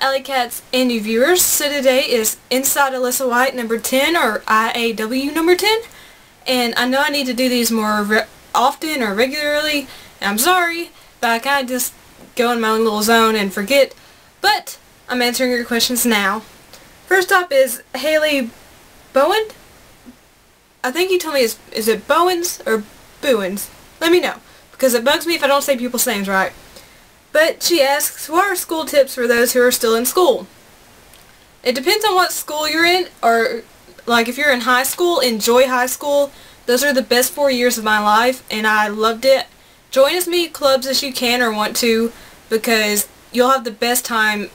Alycats and new viewers. So today is Inside Alyssa White number 10 or IAW number 10. And I know I need to do these more often or regularly. And I'm sorry, but I kind of just go in my own little zone and forget. But I'm answering your questions now. First up is Haley Bowen. I think you told me, is it Bowens or Bowens? Let me know, because it bugs me if I don't say people's names right. But she asks, what are school tips for those who are still in school? It depends on what school you're in, or like if you're in high school, enjoy high school. Those are the best 4 years of my life, and I loved it. Join as many clubs as you can or want to, because you'll have the best time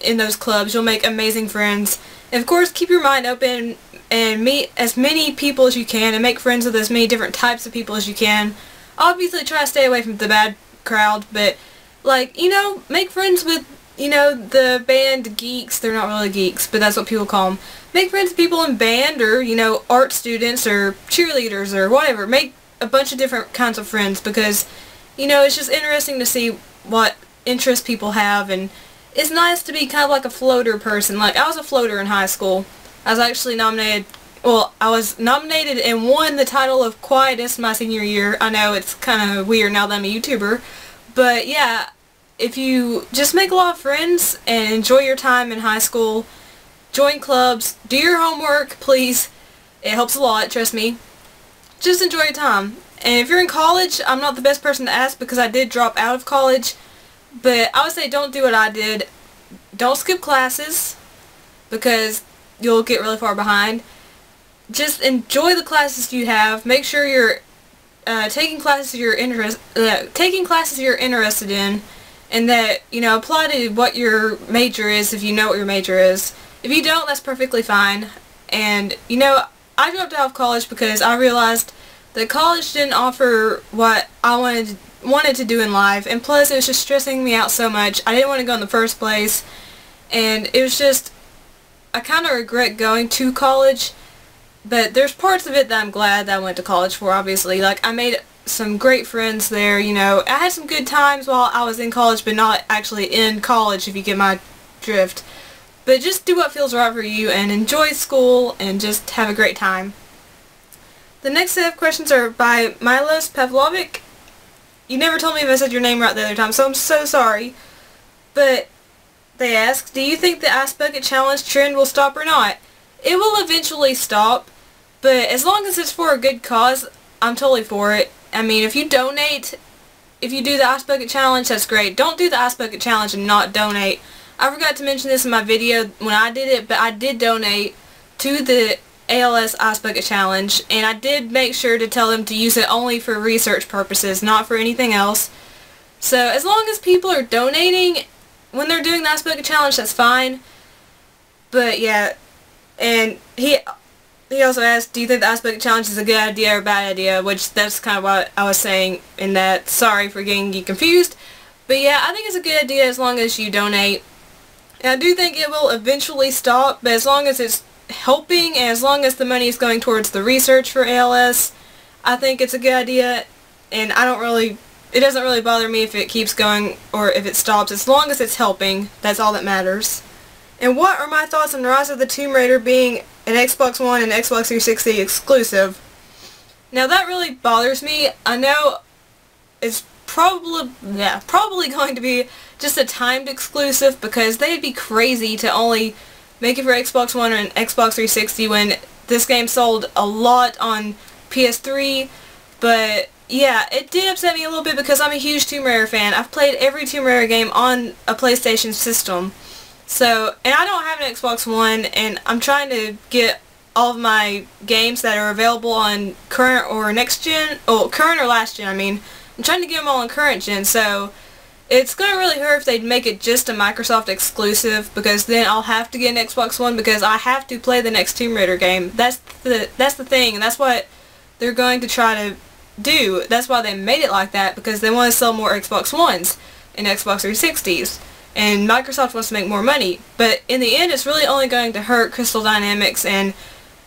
in those clubs. You'll make amazing friends. And of course, keep your mind open and meet as many people as you can and make friends with as many different types of people as you can. Obviously, try to stay away from the bad crowd, but like, you know, make friends with, you know, the band geeks. They're not really geeks, but that's what people call them. Make friends with people in band or, you know, art students or cheerleaders or whatever. Make a bunch of different kinds of friends because, you know, it's just interesting to see what interests people have, and it's nice to be kind of like a floater person. Like, I was a floater in high school. I was actually nominated, well, I was nominated and won the title of quietest my senior year. I know it's kind of weird now that I'm a YouTuber, but yeah, if you just make a lot of friends and enjoy your time in high school, join clubs, do your homework, please. It helps a lot, trust me. Just enjoy your time. And if you're in college, I'm not the best person to ask because I did drop out of college, but I would say don't do what I did. Don't skip classes because you'll get really far behind. Just enjoy the classes you have. Make sure you're taking classes you're interested in, and that, you know, apply to what your major is if you know what your major is. If you don't, that's perfectly fine. And, you know, I dropped out of college because I realized that college didn't offer what I wanted to do in life, and plus it was just stressing me out so much. I didn't want to go in the first place, and it was just, I kind of regret going to college, but there's parts of it that I'm glad that I went to college for, obviously. Like, I made some great friends there, you know. I had some good times while I was in college, but not actually in college, if you get my drift. But just do what feels right for you and enjoy school and just have a great time. The next set of questions are by Milos Pavlovic. You never told me if I said your name right the other time, so I'm so sorry. But they ask, do you think the Ice Bucket Challenge trend will stop or not? It will eventually stop, but as long as it's for a good cause, I'm totally for it. I mean, if you donate, if you do the Ice Bucket Challenge, that's great. Don't do the Ice Bucket Challenge and not donate. I forgot to mention this in my video when I did it, but I did donate to the ALS Ice Bucket Challenge, and I did make sure to tell them to use it only for research purposes, not for anything else. So as long as people are donating when they're doing the Ice Bucket Challenge, that's fine. But yeah, and he also asked, do you think the Ice Bucket Challenge is a good idea or a bad idea? Which that's kind of what I was saying in that. Sorry for getting you confused. But yeah, I think it's a good idea as long as you donate. And I do think it will eventually stop, but as long as it's helping and as long as the money is going towards the research for ALS, I think it's a good idea. And it doesn't really bother me if it keeps going or if it stops. As long as it's helping, that's all that matters. And what are my thoughts on Rise of the Tomb Raider being an Xbox One and Xbox 360 exclusive? Now that really bothers me. I know it's probably going to be just a timed exclusive because they'd be crazy to only make it for Xbox One and Xbox 360 when this game sold a lot on PS3. But yeah, it did upset me a little bit because I'm a huge Tomb Raider fan. I've played every Tomb Raider game on a PlayStation system. So, and I don't have an Xbox One, and I'm trying to get all of my games that are available on current or next gen, current or last gen, I mean. I'm trying to get them all on current gen, so it's going to really hurt if they'd make it just a Microsoft exclusive, because then I'll have to get an Xbox One because I have to play the next Tomb Raider game. That's the thing, and that's what they're going to try to do. That's why they made it like that, because they want to sell more Xbox Ones and Xbox 360s. And Microsoft wants to make more money. But in the end, it's really only going to hurt Crystal Dynamics and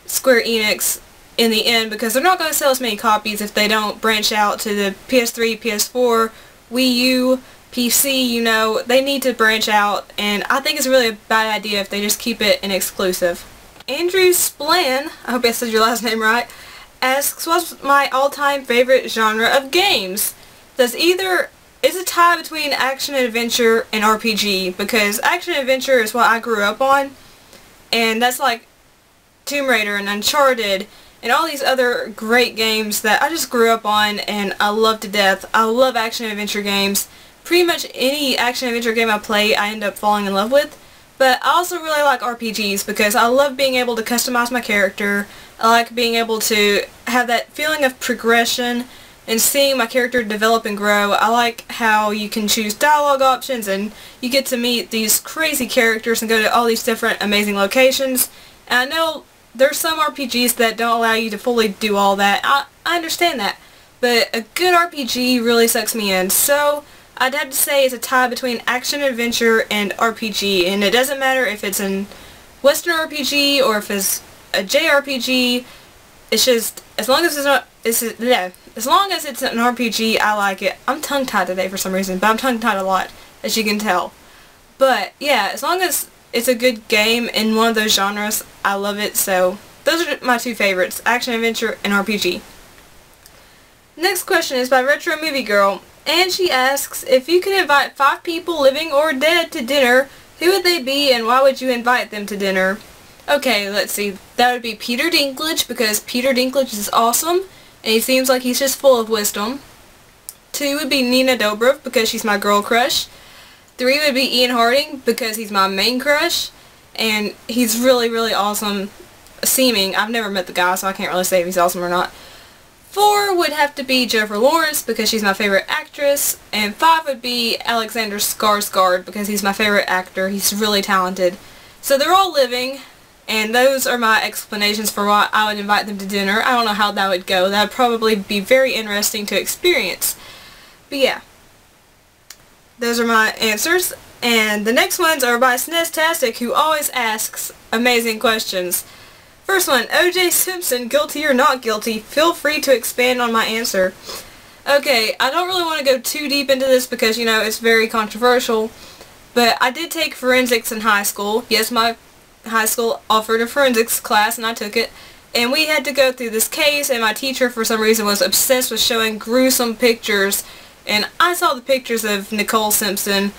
Square Enix in the end, because they're not going to sell as many copies if they don't branch out to the PS3, PS4, Wii U, PC, you know, they need to branch out, and I think it's really a bad idea if they just keep it an exclusive. Andrew Splan, I hope I said your last name right, asks, what's my all-time favorite genre of games? It's a tie between action and adventure and RPG, because action and adventure is what I grew up on, and that's like Tomb Raider and Uncharted and all these other great games that I just grew up on and I love to death. I love action and adventure games. Pretty much any action and adventure game I play I end up falling in love with. But I also really like RPGs because I love being able to customize my character. I like being able to have that feeling of progression and seeing my character develop and grow. I like how you can choose dialogue options and you get to meet these crazy characters and go to all these different amazing locations. And I know there's some RPGs that don't allow you to fully do all that. I understand that. But a good RPG really sucks me in. So I'd have to say it's a tie between action adventure and RPG. And it doesn't matter if it's an Western RPG or if it's a JRPG. It's just, as long as it's not, as long as it's an RPG, I like it. I'm tongue-tied today for some reason, but I'm tongue-tied a lot, as you can tell. But yeah, as long as it's a good game in one of those genres, I love it. So those are my two favorites, action adventure and RPG. Next question is by Retro Movie Girl, and she asks, if you could invite 5 people living or dead to dinner, who would they be and why would you invite them to dinner? Okay, let's see. That would be Peter Dinklage, because Peter Dinklage is awesome and he seems like he's just full of wisdom. 2 would be Nina Dobrev, because she's my girl crush. 3 would be Ian Harding, because he's my main crush and he's really, really awesome seeming. I've never met the guy, so I can't really say if he's awesome or not. 4 would have to be Jennifer Lawrence, because she's my favorite actress. And 5 would be Alexander Skarsgård, because he's my favorite actor. He's really talented. So they're all living, and those are my explanations for why I would invite them to dinner. I don't know how that would go. That would probably be very interesting to experience. But yeah, those are my answers. And the next ones are by Snestastic, who always asks amazing questions. First one, O.J. Simpson, guilty or not guilty? Feel free to expand on my answer. Okay, I don't really want to go too deep into this because, you know, it's very controversial. But I did take forensics in high school. Yes, my high school offered a forensics class and I took it. And we had to go through this case, and my teacher for some reason was obsessed with showing gruesome pictures. And I saw the pictures of Nicole Simpson,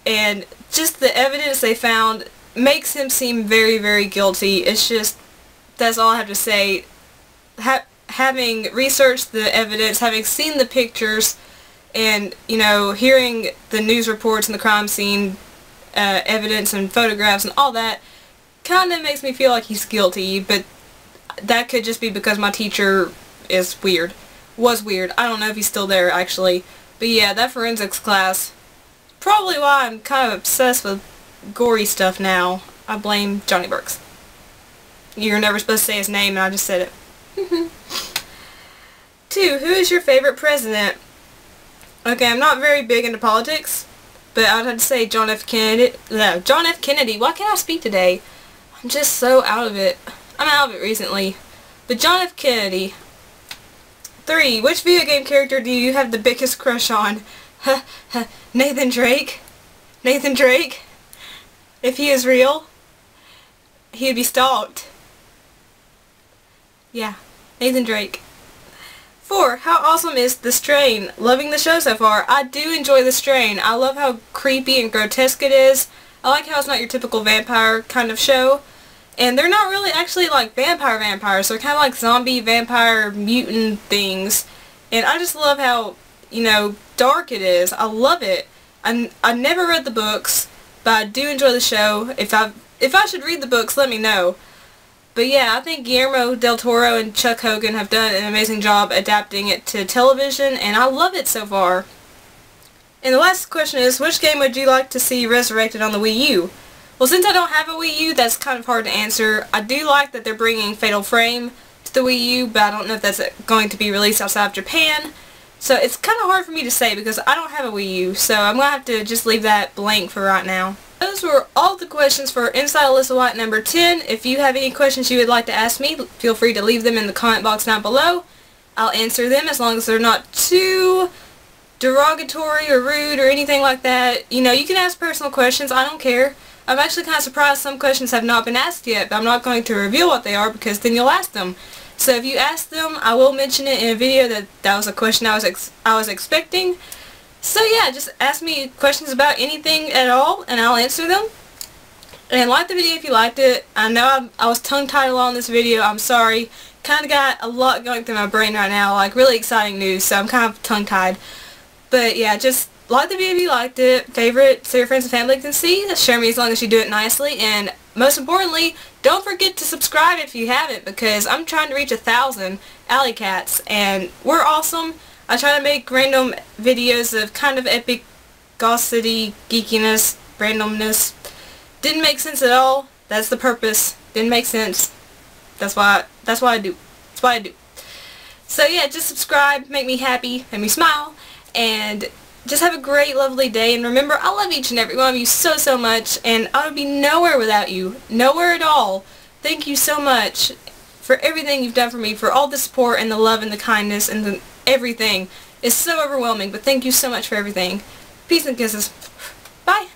and just the evidence they found makes him seem very, very guilty. It's just, that's all I have to say. Having researched the evidence, having seen the pictures, and, you know, hearing the news reports and the crime scene evidence and photographs and all that, kind of makes me feel like he's guilty, but that could just be because my teacher is weird. Was weird. I don't know if he's still there, actually. But yeah, that forensics class, probably why I'm kind of obsessed with gory stuff now. I blame Johnny Burks. You're never supposed to say his name, and I just said it. 2. Who is your favorite president? Okay, I'm not very big into politics, but I'd have to say John F. Kennedy. No, John F. Kennedy. Why can't I speak today? I'm just so out of it. I'm out of it recently. But John F. Kennedy. 3. Which video game character do you have the biggest crush on? Nathan Drake. Nathan Drake. If he is real, he'd be stalked. Yeah, Nathan Drake. 4. How awesome is The Strain? Loving the show so far. I do enjoy The Strain. I love how creepy and grotesque it is. I like how it's not your typical vampire kind of show. And they're not really actually like vampires. They're kind of like zombie, vampire, mutant things. And I just love how, you know, dark it is. I love it. I never read the books, but I do enjoy the show. If I should read the books, let me know. But yeah, I think Guillermo del Toro and Chuck Hogan have done an amazing job adapting it to television, and I love it so far. And the last question is, which game would you like to see resurrected on the Wii U? Well, since I don't have a Wii U, that's kind of hard to answer. I do like that they're bringing Fatal Frame to the Wii U, but I don't know if that's going to be released outside of Japan. So it's kind of hard for me to say because I don't have a Wii U, so I'm going to have to just leave that blank for right now. Those were all the questions for Inside Alyssa White number 10. If you have any questions you would like to ask me, feel free to leave them in the comment box down below. I'll answer them as long as they're not too derogatory or rude or anything like that, you know, you can ask personal questions. I don't care. I'm actually kind of surprised some questions have not been asked yet, but I'm not going to reveal what they are because then you'll ask them. So if you ask them, I will mention it in a video that was a question I was expecting. So yeah, just ask me questions about anything at all and I'll answer them. And like the video if you liked it. I know I was tongue-tied along this video. I'm sorry. Kind of got a lot going through my brain right now, like really exciting news, so I'm kind of tongue-tied. But yeah, just like the video if you liked it, favorite so your friends and family can see, share me as long as you do it nicely, and most importantly, don't forget to subscribe if you haven't, because I'm trying to reach 1,000 Alycats, and we're awesome. I try to make random videos of kind of epic gossipy, geekiness, randomness. Didn't make sense at all. That's the purpose. Didn't make sense. That's why I do. That's why I do. So yeah, just subscribe, make me happy, make me smile, and just have a great, lovely day. And remember, I love each and every one of you so, so much, and I would be nowhere without you. Nowhere at all. Thank you so much for everything you've done for me, for all the support and the love and the kindness and the everything. It's so overwhelming, but thank you so much for everything. Peace and kisses. Bye.